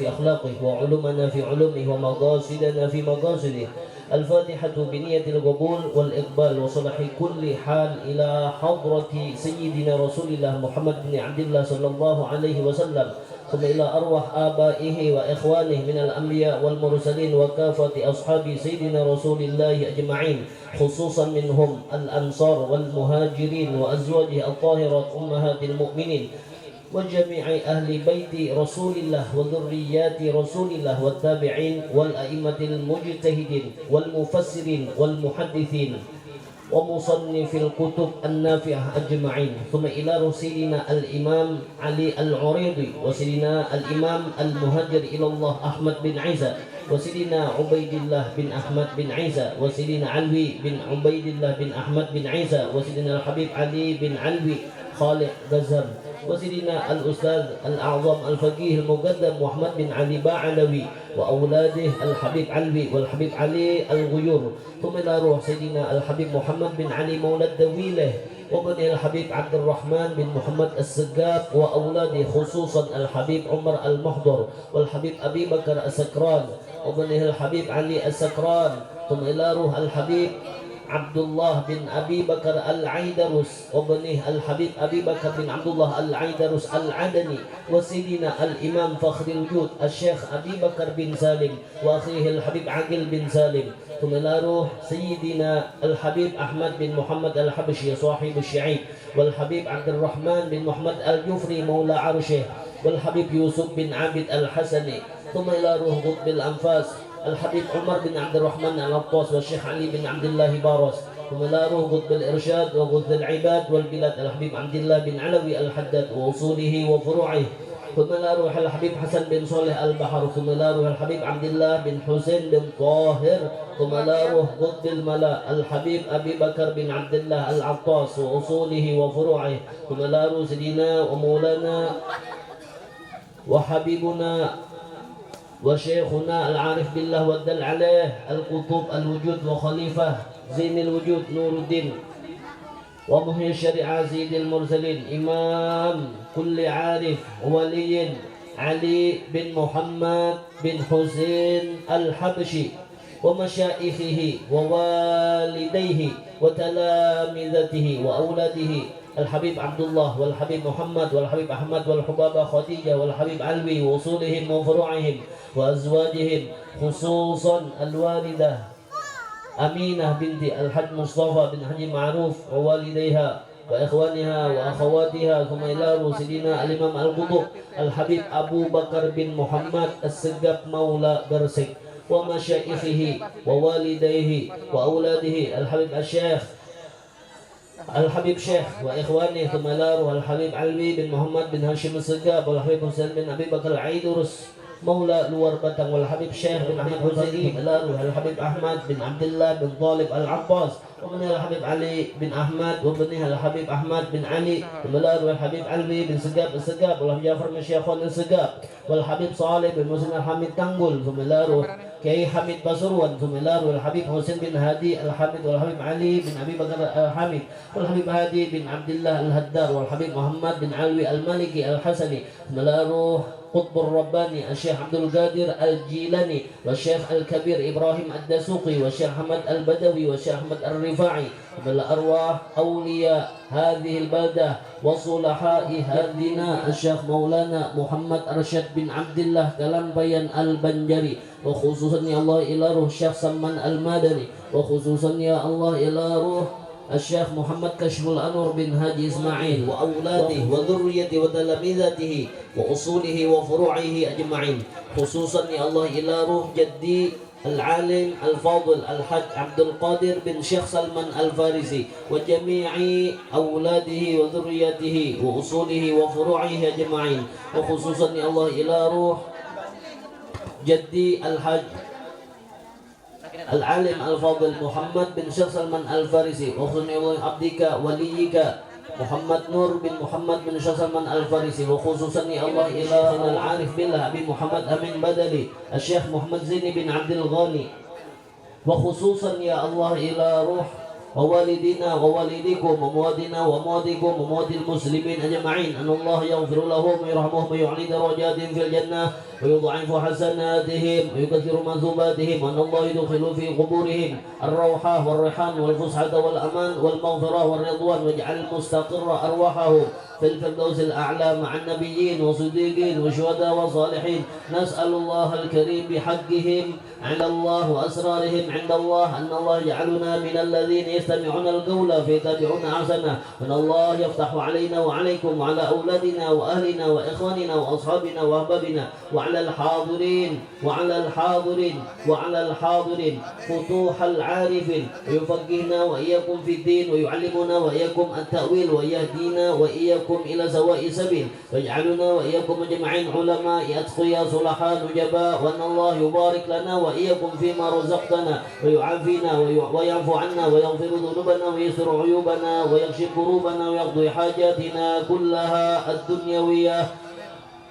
في أخلاقه وعلومنا في علومه ومقاصدنا في مقاصده. الفاتحة بنية القبول والإقبال وصلاح كل حال إلى حضرة سيدنا رسول الله محمد بن عبد الله صلى الله عليه وسلم، ثم إلى أرواح آبائه وإخوانه من الأنبياء والمرسلين وكافة أصحاب سيدنا رسول الله أجمعين، خصوصا منهم الأنصار والمهاجرين وأزواجه الطاهرات أمهات المؤمنين وجميع أهل بيت رسول الله وذريات رسول الله والتابعين والأئمة المجتهدين والمفسرين والمحدثين ومصنف الكتب النافعة أجمعين، ثم إلى رسولنا الإمام علي العريضي وسيدنا الإمام المهاجر إلى الله أحمد بن عيسى وسيدنا عبيد الله بن أحمد بن عيسى وسيدنا علوي بن عبيد الله بن أحمد بن عيسى وسيدنا الحبيب علي بن علوي خالق غزم وسيدنا الأستاذ الأعظم الفقيه المقدم محمد بن علي باعلوي وأولاده الحبيب علوي والحبيب علي الغيور، ثم إلى روح سيدنا الحبيب محمد بن علي مولى الدويلة وبني الحبيب عبد الرحمن بن محمد السقاف وأولاده خصوصا الحبيب عمر المحضر والحبيب أبي بكر السكران وبنيه الحبيب علي السكران، ثم إلى روح الحبيب عبد الله بن أبي بكر العيدروس وبنيه الحبيب أبي بكر بن عبد الله العيدروس العدني وسيدنا الإمام فخر الوجود الشيخ أبي بكر بن سالم وأخيه الحبيب عقل بن سالم، ثم إلى روح سيدنا الحبيب أحمد بن محمد الحبشي صاحب الشعيب والحبيب عبد الرحمن بن محمد الجفري مولى عرشه والحبيب يوسف بن عابد الحسني، ثم إلى روح قطب الأنفاس الحبيب عمر بن عبد الرحمن العطاس والشيخ علي بن عبد الله بارس، ثم لا روح قطب الإرشاد وغث العباد والبلاد الحبيب عبد الله بن علوي الحداد وأصوله وفروعه، ثم لا روح الحبيب حسن بن صالح البحر، ثم لا روح الحبيب عبد الله بن حسين بن طاهر، ثم لا روح قطب الملا الحبيب أبي بكر بن عبد الله العطاس وأصوله وفروعه، ثم لا روح سيدنا ومولانا وحبيبنا وشيخنا العارف بالله والدل عليه القطب الوجود وخليفة زين الوجود نور الدين ومحيي الشريعة سيد المرسلين إمام كل عارف ولي علي بن محمد بن حسين الحبشي ومشايخه ووالديه وتلامذته وأولاده الحبيب عبد الله والحبيب محمد والحبيب أحمد والحبابة خديجة والحبيب علوي وأصولهم وفروعهم وأزواجهم خصوصا الوالدة أمينة بنت الحج مصطفى بن حج معروف ووالديها وإخوانها وأخواتها، ثم إلى سيدنا الإمام القطب الحبيب أبو بكر بن محمد السقاف مولى برسك ومشايخه ووالديه وأولاده الحبيب الشيخ الحبيب شيخ وإخوانه، ثم إلى الحبيب علوي بن محمد بن هاشم السقاف والحبيب حسين بن أبي بكر العيدروس مولى لور بتang والحبيب شيخ بن أحمد حسيني إلى الحبيب أحمد بن عبد الله بن طالب العباس وبنيه الحبيب علي بن أحمد وبنيه الحبيب أحمد بن علي وملار الحبيب علوي بن سقاف السقاف والحبيب جعفر بن شيخون السقاف والحبيب صالح بن مسلم الحميد تنقل ثم ملار كي حميد بصروان ثم ملار الحبيب حسين بن هادي الحميد والحبيب علي بن أبي بكر الحميد والحبيب هادي بن عبد الله الهدار والحبيب محمد بن علوي المالكي الحسني ملار قطب الرباني الشيخ عبد القادر الجيلاني والشيخ الكبير إبراهيم الدسوقي والشيخ أحمد البدوي والشيخ أحمد الرفاعي من أرواح أولياء هذه البلدة وصلحاء هدينا الشيخ مولانا محمد أرشد بن عبد الله كلامبيان البنجري وخصوصا يا الله إلى روح الشيخ سمان المدني وخصوصا يا الله إلى روح الشيخ محمد كشف الأنور بن هادي إسماعيل وأولاده وذريته وتلامذته وأصوله وفروعه أجمعين خصوصا يا الله إلى روح جدي العالم الفاضل الحاج عبد القادر بن شيخ سلمان الفارسي وجميع أولاده وذريته وأصوله وفروعه أجمعين وخصوصا يا الله إلى روح جدي الحاج العالم الفاضل محمد بن شيخ سلمان الفارسي وخصوصا عبدك وليك محمد نور بن محمد بن شيخ سلمان الفارسي وخصوصا يا الله إلى العارف بالله أبي محمد أمين بدلي الشيخ محمد زيني بن عبد الغني وخصوصا يا الله إلى روح ووالدينا ووالديكم وموالدنا وموالديكم وموالد المسلمين أجمعين أن الله يغفر لهم ويرحمهم ويعلي درجاتهم في الجنة ويضاعف حسناتهم ويكثر منذوباتهم وأن الله يدخل في قبورهم الروحة والريحان والفسحة والأمان والمغفرة والرضوان واجعل مستقر أرواحهم في الفردوس الأعلى مع النبيين والصديقين والشهداء والصالحين. نسأل الله الكريم بحقهم على الله وأسرارهم عند الله أن الله يجعلنا من الذين يستمعون القول فيتبعون أحسنه، وأن الله يفتح علينا وعليكم وعلى أولادنا وأهلنا وإخواننا وأصحابنا وأحبابنا وعلى الحاضرين فتوح العارفين، ويفقهنا وإياكم في الدين ويعلمنا وإياكم التأويل ويهدينا وإياكم إلى سواء السبيل، ويجعلنا وإياكم أجمعين علماء أتقياء صلحاء نجباء، وأن الله يبارك لنا وإياكم فيما رزقتنا ويعافينا ويعفو عنا ويغفر ذنوبنا ويستر عيوبنا ويكشف كروبنا ويقضي حاجاتنا كلها الدنيوية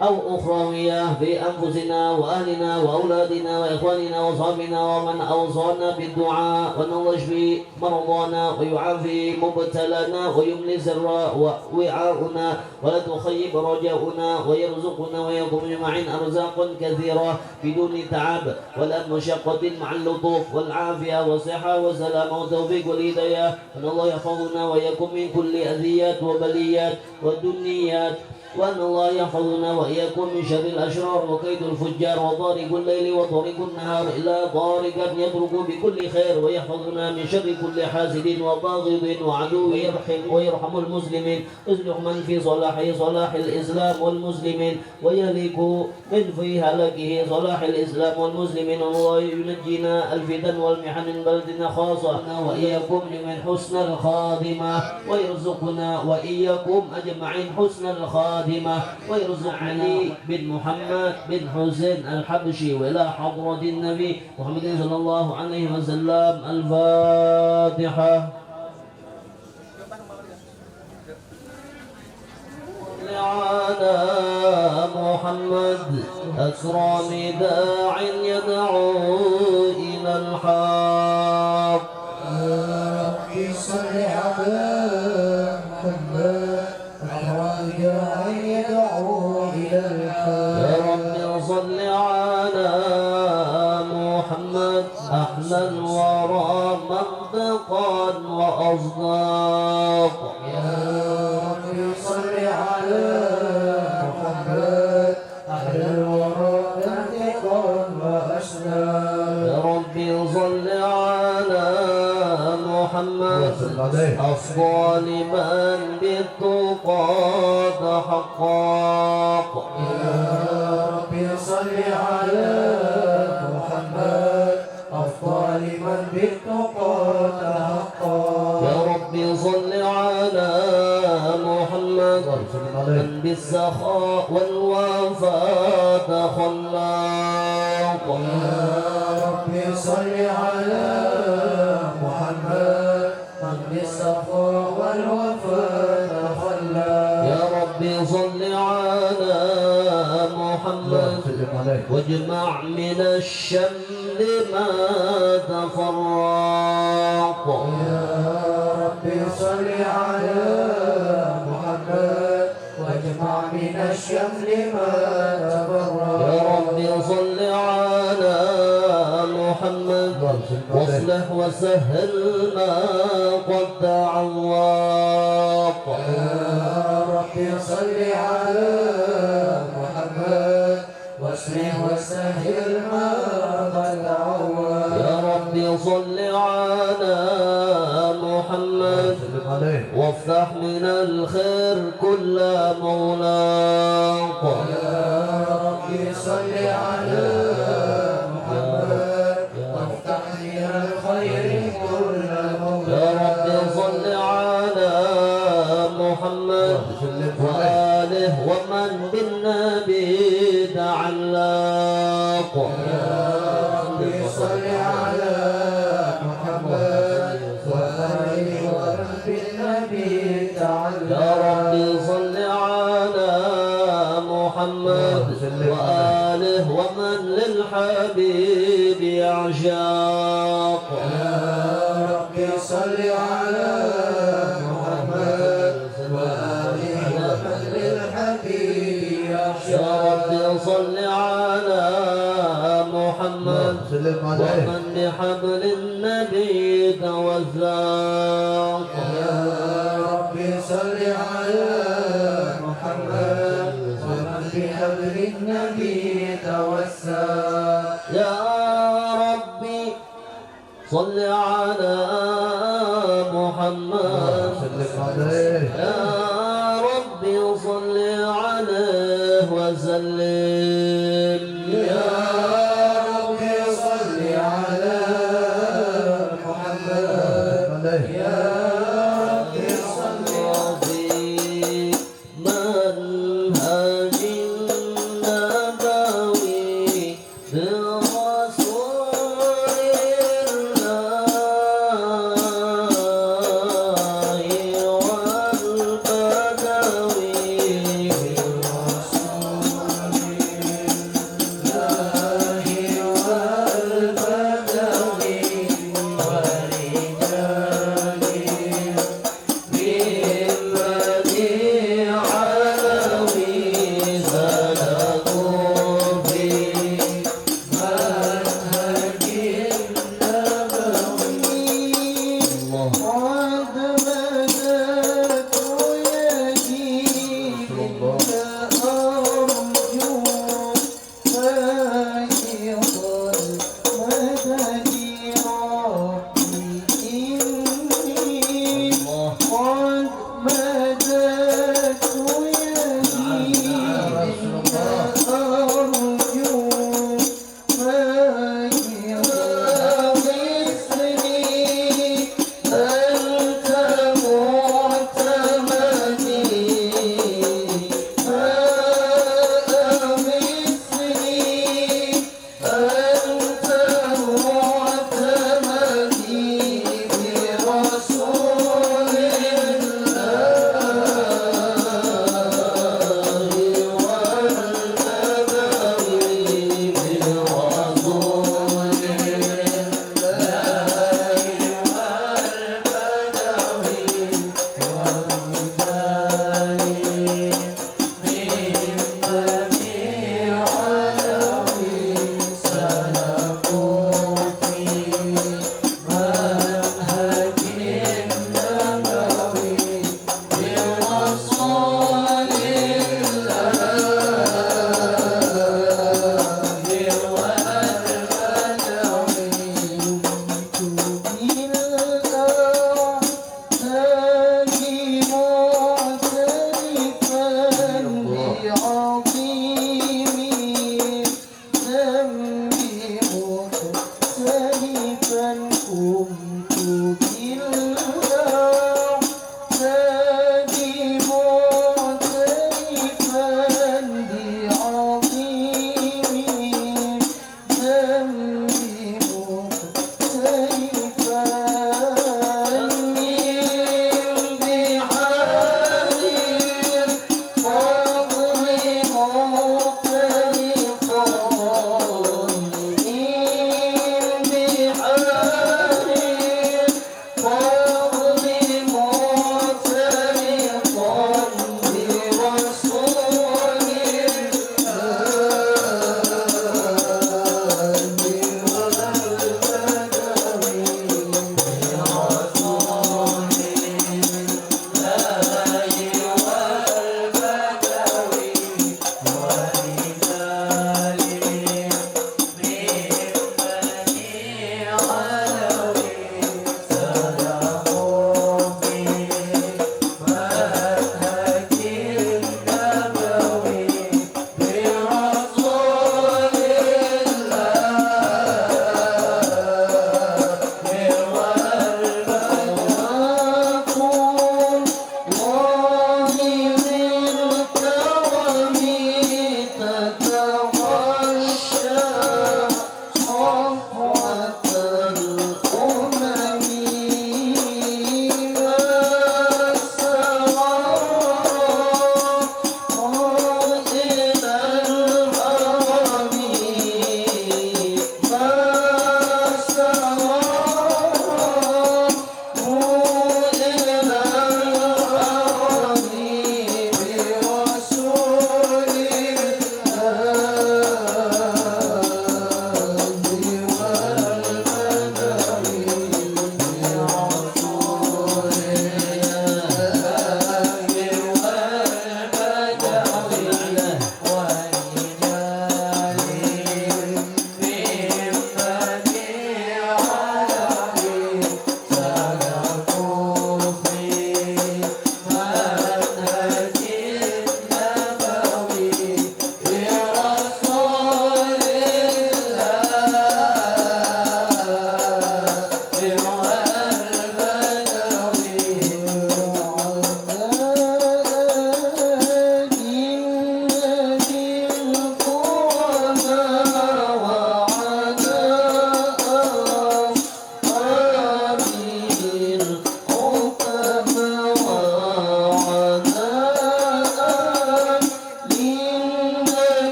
أو أخروية في أنفسنا وأهلنا وأولادنا وإخواننا وصحبنا ومن أوصانا بالدعاء، وأن الله يشفي مرضانا ويعافي مبتلانا ويملي سر وعاؤنا ولا تخيب رجاؤنا ويرزقنا ويقوم أجمعين أرزاقا كثيرة بدون تعب ولا مشقة مع اللطف والعافية والصحة والسلامة والتوفيق والهداية، وأن الله يحفظنا ويكون من كل أذيات وبليات ودنيات، وأن الله يحفظنا وإياكم من شر الأشرار وكيد الفجار وطارق الليل وطارق النهار إلا طارقا يترك بكل خير، ويحفظنا من شر كل حاسد وباغض وعدو ويرحم المسلمين، يصلح من في صلاح الإسلام والمسلمين ويهلك من في هلاكه صلاح الإسلام والمسلمين، والله ينجينا الفتن والمحن من بلدنا خاصة وإياكم من حسن الخاتمة، ويرزقنا وإياكم أجمعين حسن الخاتمة، ويرزق علي بن محمد بن حسين الحبشي وإلى حضرة النبي محمد صلى الله عليه وسلم. الفاتحة. على محمد أكرم داع يدعو إلى الحق. ربي صل على محمد يدعو إلى الحق. يا رب صل على محمد أحلى الورى منطقا وأصداق. يا رب صل على محمد أحلى الورى منطقا وأصداق. يا رب صل على محمد أفضل من بالتقى تحقق. يا رب صل على محمد أفضل من بالتقى تحقق. يا رب صل على محمد من بالسخاء والوفاء تخلق. يا رب صل على محمد من بالسخاء والوفاء تخلق. يا رب صل على محمد واجمع من الشمل ما تفرق. يا رب صل على محمد واجمع من الشمل ما تفرق. يا رب صل على محمد واصلح وسهل ما قد تعوق. يا رب صل على محمد واصلح وسهل ما قد تعوق. يا رب صل على محمد وافتح من الخير كل مولاق. يا رب صل على محمد وافتح من الخير كل مولاق. يا رب صل على محمد وآله ومن بالنبي تعلق. يا رب صل على محمد وآله ومن بالنبي تعلق. يا رب صل على محمد وآله ومن للحبيب يعشق. يا رب صل على محمد وآل محمد للحبيب يا ربي صل على محمد ومن بحبل النبي توثق يا ربي صل على محمد ومن بحبل النبي توسل يا ربي صل على محمد يا ربي صل عليه وسلم يا ربي صل على محمد يا ربي صل في منهج النبوي برسول الله والبدوي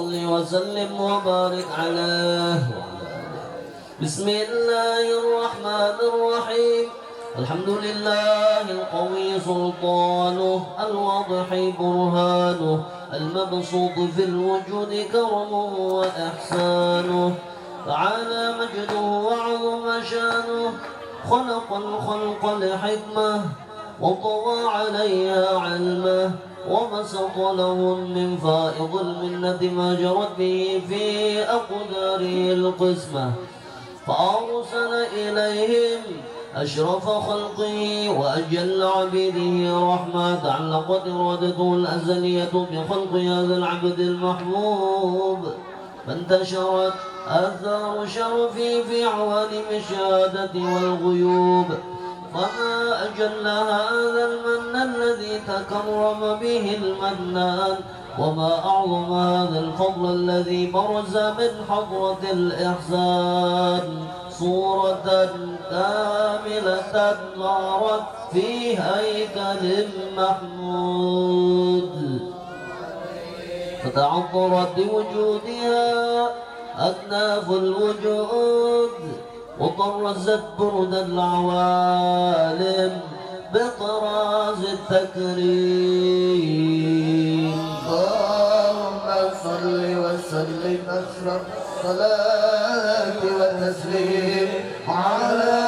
صل وسلم وبارك عليه. بسم الله الرحمن الرحيم. الحمد لله القوي سلطانه، الواضح برهانه، المبسوط في الوجود كرمه وإحسانه، تعالى مجده وعظم شانه، خلق الخلق لحكمة وطوى عليها علمه، وبسط لهم من فائض المنة ما جرت به في أقداره القسمة، فأرسل إليهم أشرف خلقه وأجل عبيده رحمة، تعلقت إرادته الأزلية بخلق هذا العبد المحبوب، فانتشرت آثار شرفه في عوالم الشهادة والغيوب، وما أجل هذا المن الذي تكرم به المنان، وما أعظم هذا الفضل الذي برز من حضرة الإحسان، صورة كاملة ظهرت في هيكل محمود، فتعطرت بوجودها أكناف الوجود، وطرزت برد العوالم بطراز التكريم. اللهم صل وسلم أشرف الصلاة والتسليم على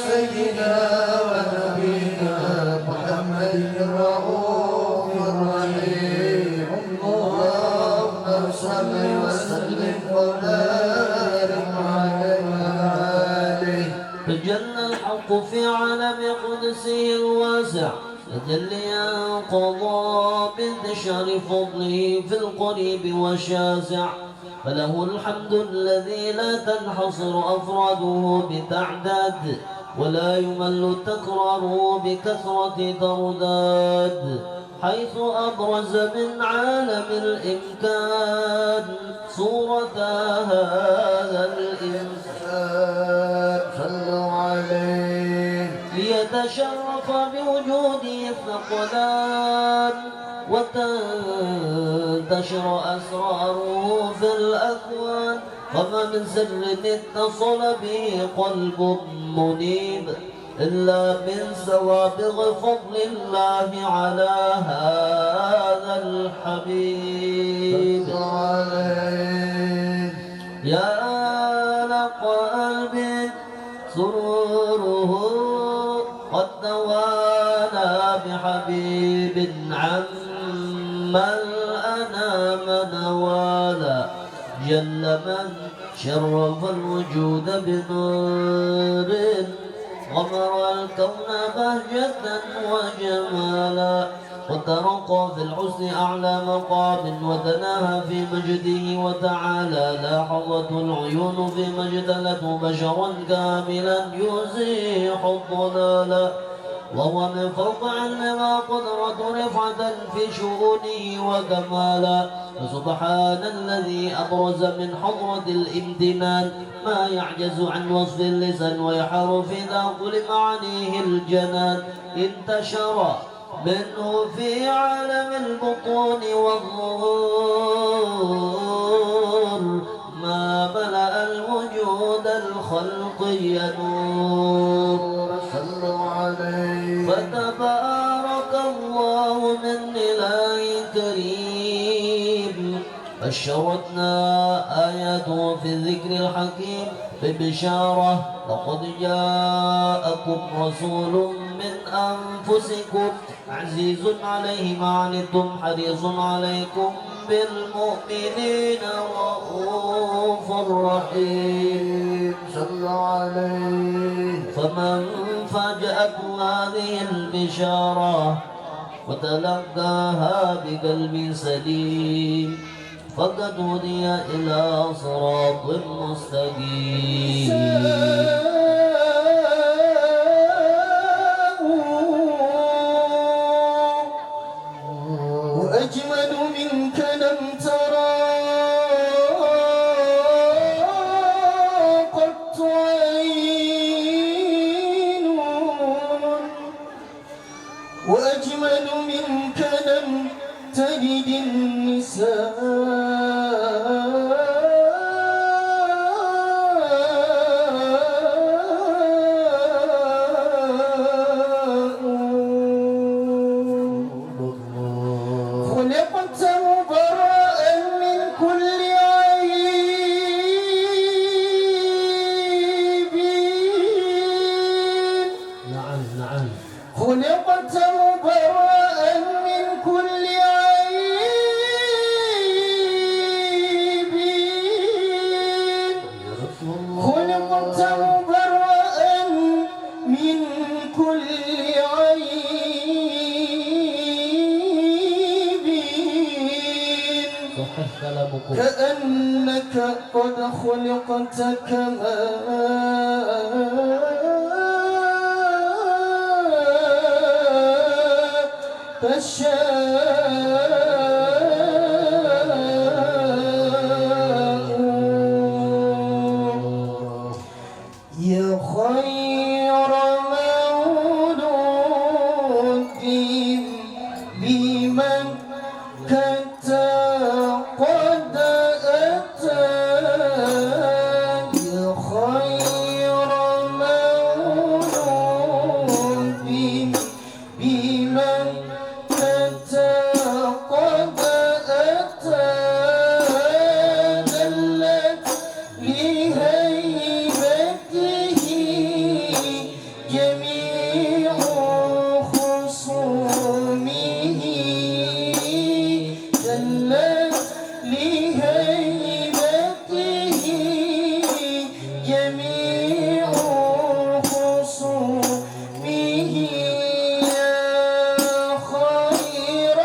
سيدنا ونبينا محمد الرؤوف الرحيم. اللهم صل وسلم وبارك عليه. تجلى الحق في عالم قدسه الواسع تجليا قضى بانتشار فضله في القريب والشاسع، فله الحمد الذي لا تنحصر أفراده بتعداد، ولا يمل تكراره بكثرة ترداد، حيث أبرز من عالم الإمكان صورة هذا الإنسان صلوا عليه ليتشرف بوجوده الثقلان، وتنتشر أسراره في الأكوان، وما من سر اتصل به قلب منيب إلا من سوابغ فضل الله على هذا الحبيب. يا لقلب سروره قد توالى بحبيب عما الأنام نوالا، جل من شرف الوجود بنور غمر الكون بهجة وجمالا، وترقى في الحسن أعلى مقام، وتناهى في مجده وتعالى، لاحظت العيون فيما اجتلته بشرا كاملا يزيح الضلالا، وهو من فوق علم ما قدرة رفعة في شؤونه وكمالا، فسبحان الذي أبرز من حضرة الامتنان ما يعجز عن وصف اللسان، ويحار في داخل معانيه الجنان، انتشر منه في عالم البطون والظهور ما ملأ الوجود الخلقي نور. صلوا عليه. فتبارك الله من إله كريم، بشرتنا آياته في الذكر الحكيم ببشارة، لقد جاءكم رسول من أنفسكم عزيز عليه ما عنتم حريص عليكم بالمؤمنين رؤوف رحيم. صلوا عليه. فمن فاجأته هذه البشارة وتلقاها بقلب سليم فقد هدي إلى صراط مستقيم. وأجمل منك لم ترى قط عين، وأجمل منك لم تلد النساء إنك قد خلقت كما تشاء يا خير مولود بمكة قد أتى يا خير مولود بمكة قد أتى دلت لهيبته جميع خصومه دلت لهيبته جميع خصومه يا خير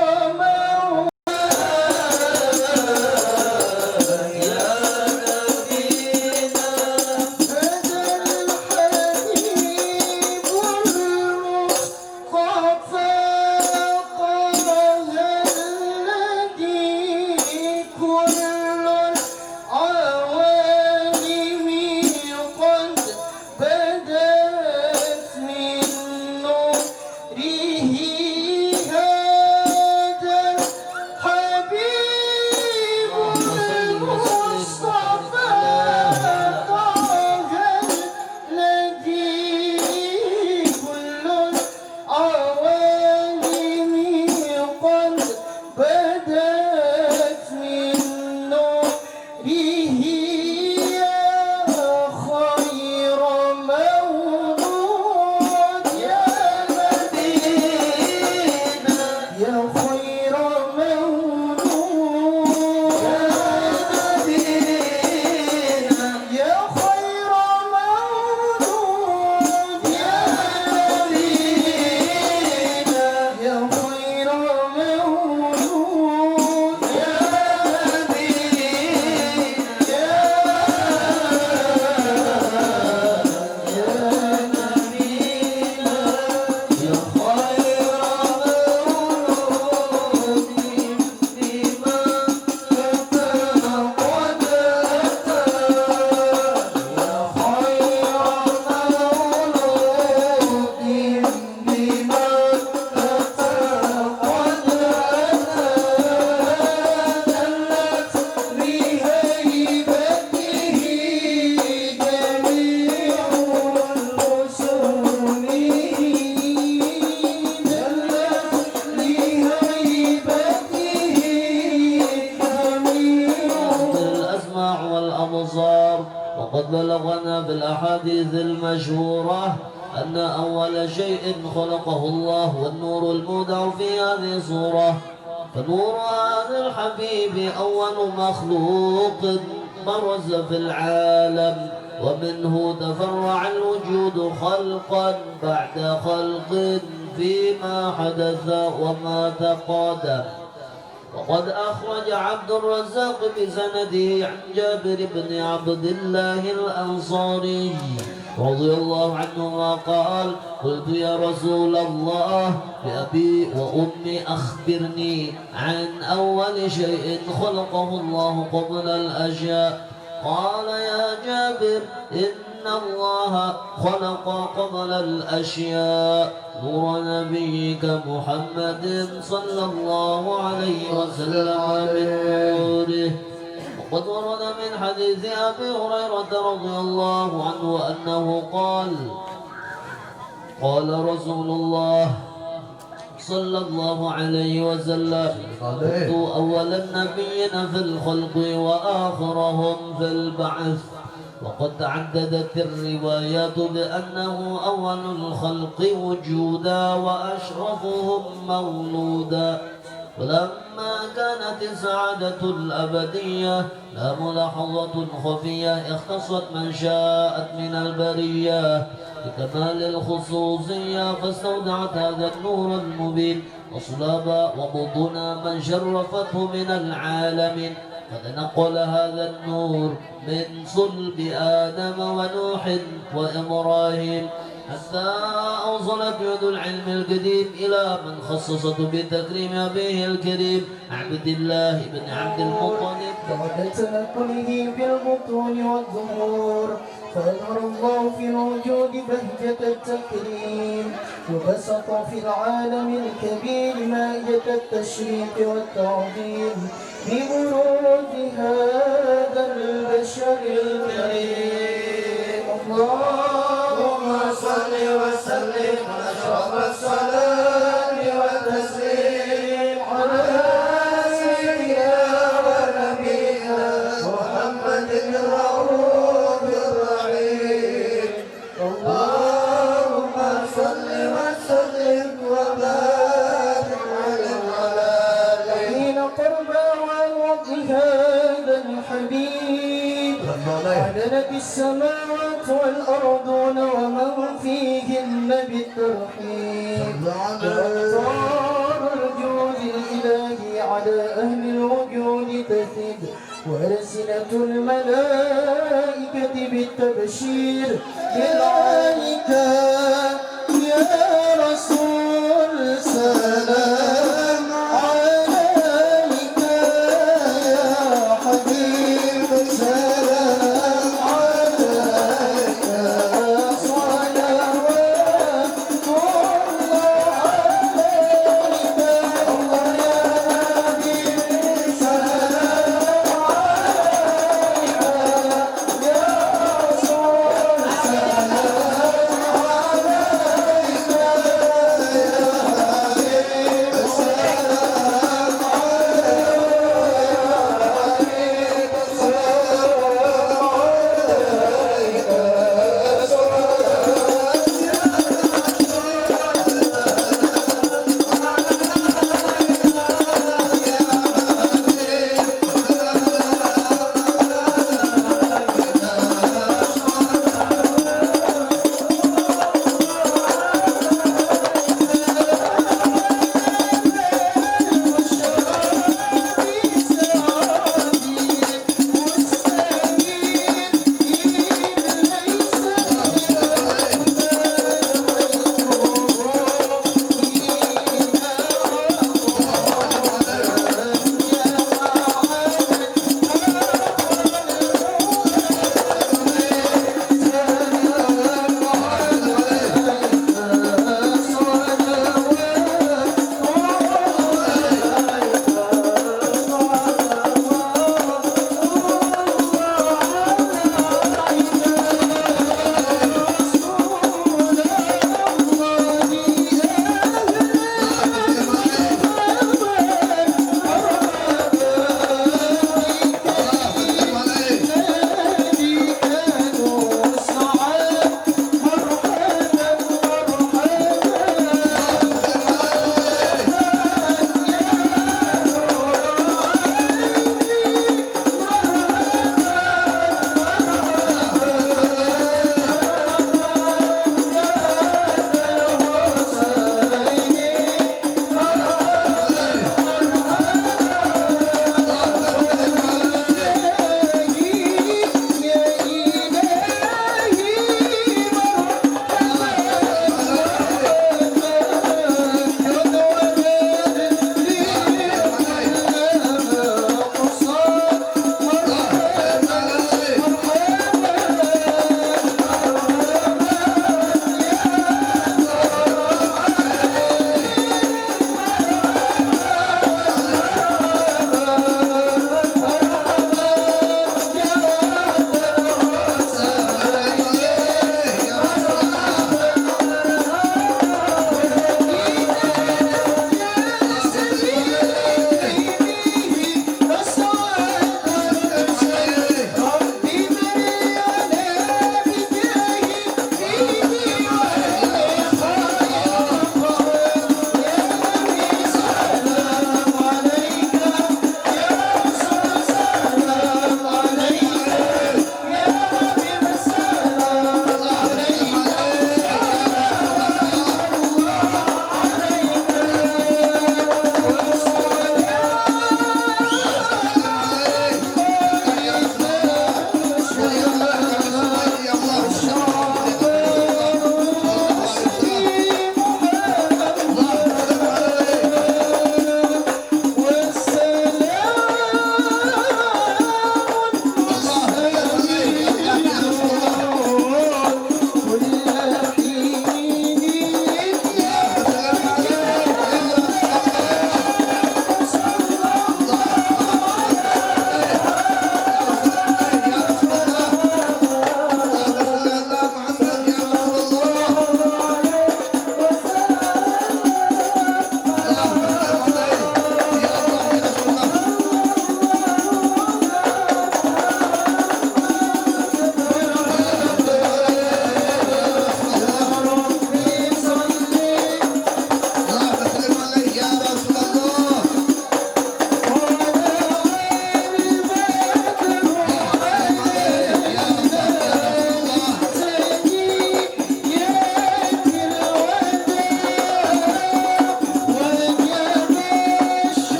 وقد بلغنا بالأحاديث المشهورة أن أول شيء خلقه الله والنور المودع في هذه الصورة، فنور هذا الحبيب أول مخلوق برز في العالم، ومنه تفرع الوجود خلقا بعد خلق فيما حدث وما تقادم. وقد أخرج عبد الرزاق بسنده عن جابر بن عبد الله الأنصاري رضي الله عنهما قال: قلت يا رسول الله بأبي وأمي أخبرني عن أول شيء خلقه الله قبل الأشياء. قال: يا جابر إن الله خلق قبل الأشياء نور نبيك محمد صلى الله عليه وسلم من نوره. وقد ورد من حديث أبي هريرة رضي الله عنه أنه قال: قال رسول الله صلى الله عليه وسلم: كنت أول النبيين في الخلق وآخرهم في البعث. وقد تعددت الروايات بأنه أول الخلق وجودا وأشرفهم مولودا. ولما كانت السعادة الأبدية لا ملاحظة خفية اختصت من شاءت من البرية بكمال الخصوصية، فاستودعت هذا النور المبين أصلاب وبطون من شرفته من العالمين، فتنقل هذا النور من صلب آدم ونوح وإبراهيم حتى أوصلت يد العلم القديم إلى من خصصته بتكريم أبيه الكريم عبد الله بن عبد المطلب. بعد تنقله في البطون والظهور فأظهر الله في الوجود بهجة التكريم وبسط في العالم الكبير مائدة التشريف والتعظيم ببروز هذا البشر الكريم. اللهم صل وسلم أشرف الصلاة والتسليم على سيدنا ونبينا محمد الرؤوف الرحيم. اللهم صل وسلم وبارك على الذين قربى ووضع هذا الحبيب عدلت السماوات والأرضون ومن فيهن بالترحيب وأقطار الجود الإلهي على أهل الوجود تثب وألسنة الملائكة بالتبشير بذلك يا رسول سلام عليك يا حبيب سلام عليك صلوات الله عليك الله يا حبيب سلام عليك يا رسول سلام عليك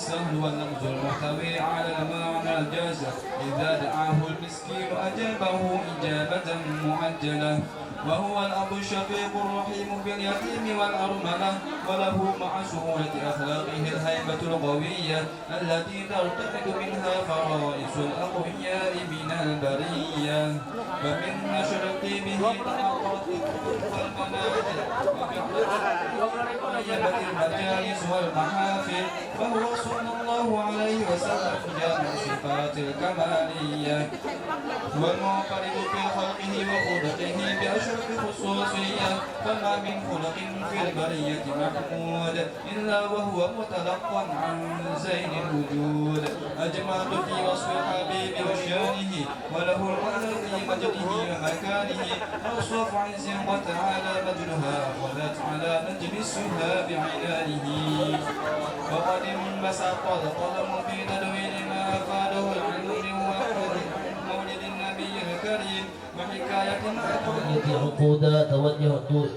والسهل واللفظ المحتوي على المعنى الجازم إذا دعاه المسكين أجابه إجابة معجلة وهو الأب الشفيق الرحيم باليتيم والأرملة وله مع سهولة أخلاقه الهيبة القوية التي ترتقد منها فرائس الأقوياء من البرية فمن نشر طيبه تأثرت الكتب والمنازل وطيبت المجالس والمحافل فهو صلى الله عليه وسلم جامع صفات الكمالية والمنفرد في خلقه وخلقه بأشرف خصوصية فما من خلق في البرية محمود إلا وهو متلقى عن زين الوجود أجمل في وصف الحبيب وشانه وله العلى في مجده ومكانه أوصف عز وتعالى مجدها أخذت على نجم السها بعنانه وقد انبسط القلم في تدوين ما أفاده العلم مولد النبي الكريم وحكاية عقودا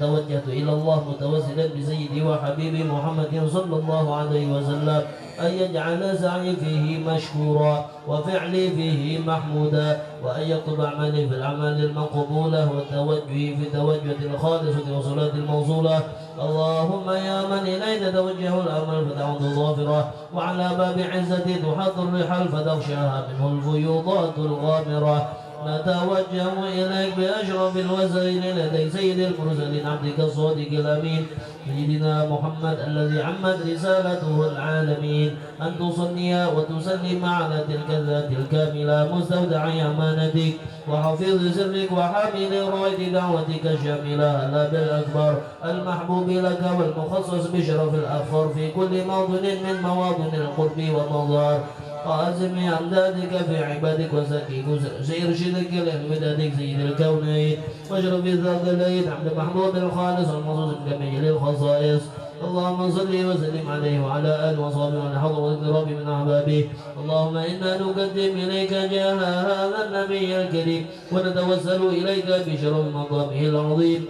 توجهت إلى الله متوسلا بسيدي وحبيبي محمد صلى الله عليه وسلم أن يجعل سعي فيه مشكورا وفعلي فيه محمودا وأن يكتب عملي في الأعمال المقبولة وتوجهي في توجه الخالصة وصلاة الموصولة اللهم يا من إليك توجه الأمر فتعود ظافرة وعلى باب عزتي تحط الرحال فتغشاها منه الفيوضات الغامرة نتوجه إليك بأشرف الوسائل لدي سيد المرسلين عبدك الصادق الأمين سيدنا محمد الذي عمت رسالته العالمين أن تصلي وتسلم على تلك الذات الكاملة مستودع أمانتك وحفظ سرك وحامل راية دعوتك الشاملة لا بالأكبر المحبوب لك والمخصص بشرف الأفخر في كل موطن من مواطن القرب والمظهر وأزم أمدادك في عبادك وزكيك سيرشدك لمدادك سيد الكونين واشرف الثقلين عبد محمود الخالص المخصوص بجميع الخصائص اللهم صل وسلم عليه وعلى آله وصحبه وعلى حضر واقتراب من أحبابه اللهم إنا نقدم إليك جاه هذا النبي الكريم ونتوسل إليك بشرف مقامه العظيم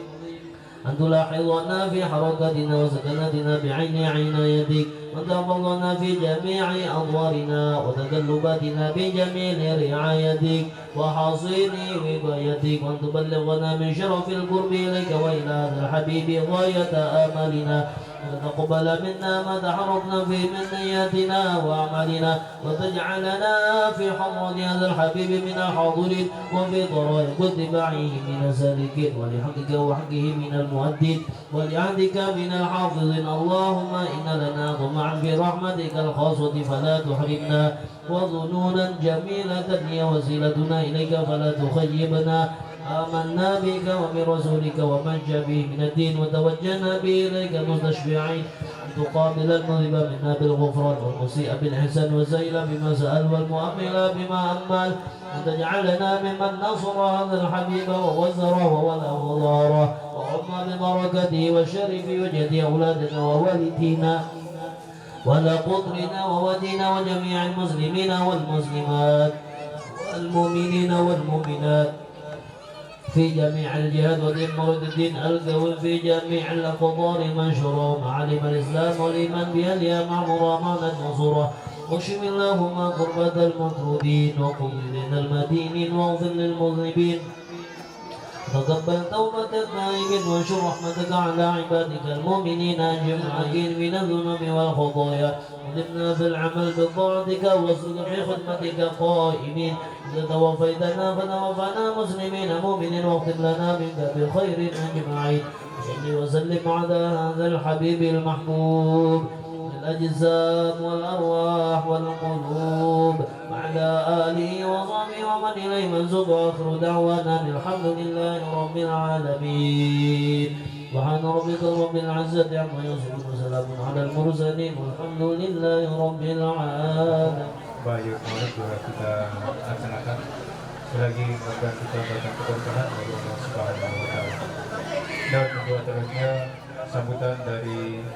أن تلاحظنا في حركاتنا وسكناتنا بعين عنايتك وأن تحفظنا في جميع أدوارنا وتقلباتنا بجميل رعايتك وحصين وقايتك وأن تبلغنا من شرف القرب إليك وإلى هذا الحبيب غاية آمالنا وتقبل منا ما تحركنا فيه من نياتنا وأعمالنا وتجعلنا في حضرة هذا الحبيب من الحاضرين وفي طرائق اتباعه من السالكين ولحقك وحقه من المؤدين ولعهدك من الحافظين اللهم إن لنا طمعا في رحمتك الخاصة فلا تحرمنا وظنونا جميلة هي وسيلتنا إليك فلا تخيبنا آمنا بك وبرسولك ومن جاء به من الدين وتوجهنا به إليك مستشفعين أن تقابل المذنب منا بالغفران والمسيء بالإحسان والسائل بما سأل والمؤمل بما أمل وتجعلنا ممن نصر هذا الحبيب ووزره ووله وظهره وعم ببركته والشرف وجد أولادنا ووالدينا ولا قطرنا وودينا وجميع المسلمين والمسلمات والمؤمنين والمؤمنات في جميع الجهات ودين مرد الدين القول في جميع الأقطار منشورة معالم الإسلام والإيمان بها اليا معمورة معنى نصورة واشف اللهم قربة المطرودين وقل لنا المدينين واغفر للمذنبين تقبل توبة التائبين وانشر رحمتك على عبادك المؤمنين أجمعين من الذنوب والخطايا وذبنا في العمل بطاعتك واصدق في خدمتك قائمين إذا توفيتنا فتوفنا مسلمين مؤمنين واختم لنا منك بخير أجمعين صل وسلم على هذا الحبيب المحبوب الأجسام والأرواح والقلوب وعلى آله وصحبه ومن إليه منسوب آخر دعوانا الحمد لله رب العالمين سبحان ربك رب العزة عما يصفون وسلام على المرسلين والحمد لله رب العالمين. Baik, mohon doa kita laksanakan selagi program kita datang keberkahan dari Allah Subhanahu wa taala. Dan untuk seterusnya sambutan dari